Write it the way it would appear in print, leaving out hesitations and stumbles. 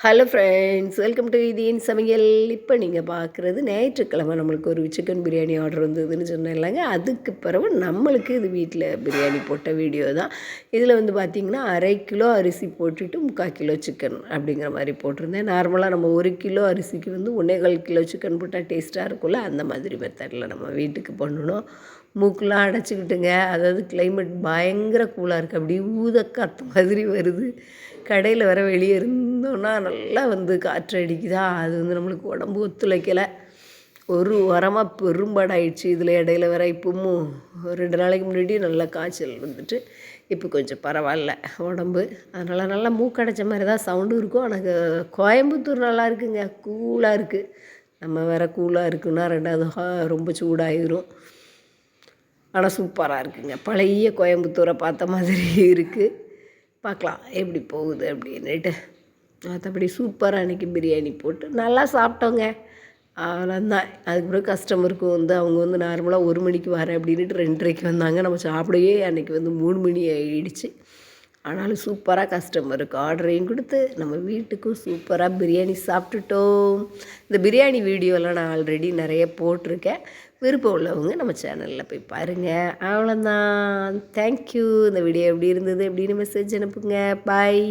Hello friends, welcome to இதியின் சமையல். இப்போ நீங்கள் பார்க்குறது ஞாயிற்றுக்கிழமை நம்மளுக்கு ஒரு சிக்கன் பிரியாணி ஆர்டர் வந்ததுன்னு சொன்னேன் இல்லைங்க. அதுக்கு பிறகு நம்மளுக்கு இது வீட்டில் பிரியாணி போட்ட வீடியோ தான். இதில் வந்து பார்த்திங்கன்னா 1/2 கிலோ அரிசி போட்டுட்டு 3/4 கிலோ சிக்கன் அப்படிங்கிற மாதிரி போட்டிருந்தேன். நார்மலாக நம்ம 1 கிலோ அரிசிக்கு வந்து 1.25 கிலோ சிக்கன் போட்டால் டேஸ்ட்டாக இருக்கும்ல, அந்த மாதிரி மெத்தடில் நம்ம வீட்டுக்கு பண்ணணும். மூக்கெலாம் அடைச்சிக்கிட்டுங்க. அதாவது கிளைமேட் பயங்கர கூலாக இருக்குது, அப்படியே ஊத காற்று மாதிரி வருது. கடையில் வர வெளியே இருந்தோன்னா நல்லா வந்து காற்று அடிக்குதா, அது வந்து நம்மளுக்கு உடம்பு ஒத்துழைக்கலை. ஒரு வாரமாக பெரும்பாடாயிடுச்சு. இதில் இடையில வேற இப்பவும் 2 நாளைக்கு முன்னாடி நல்லா காய்ச்சல் வந்துட்டு இப்போ கொஞ்சம் பரவாயில்ல உடம்பு. அதனால் நல்லா மூக்கடைச்ச மாதிரி தான் சவுண்டும் இருக்கும். எனக்கு கோயம்புத்தூர் நல்லா இருக்குங்க, கூலாக இருக்குது. நம்ம வேறு கூலாக இருக்குன்னா 2வது ரொம்ப சூடாகிடும். ஆனால் சூப்பராக இருக்குங்க. பழைய கோயம்புத்தூரை பார்த்த மாதிரி இருக்குது. பார்க்கலாம் எப்படி போகுது அப்படின்னுட்டு. மற்றபடி சூப்பராக அன்றைக்கி பிரியாணி போட்டு நல்லா சாப்பிட்டோங்க. அவ்வளோதான். அதுக்கப்புறம் கஸ்டமருக்கு வந்து அவங்க வந்து நார்மலாக 1 மணிக்கு வரேன் அப்படின்ட்டு 2:30க்கு வந்தாங்க. நம்ம சாப்பிடவே அன்றைக்கி வந்து 3 மணி ஆகிடுச்சு. ஆனாலும் சூப்பராக கஸ்டமருக்கு ஆர்டரையும் கொடுத்து நம்ம வீட்டுக்கும் சூப்பராக பிரியாணி சாப்பிட்டுட்டோம். இந்த பிரியாணி வீடியோலாம் நான் ஆல்ரெடி நிறைய போட்டிருக்கேன். விருப்பம் உள்ளவங்க நம்ம சேனலில் போய் பாருங்கள். அவ்வளோதான். தேங்க்யூ. இந்த வீடியோ எப்படி இருந்தது அப்படின்னு மெசேஜ் அனுப்புங்க. பாய்.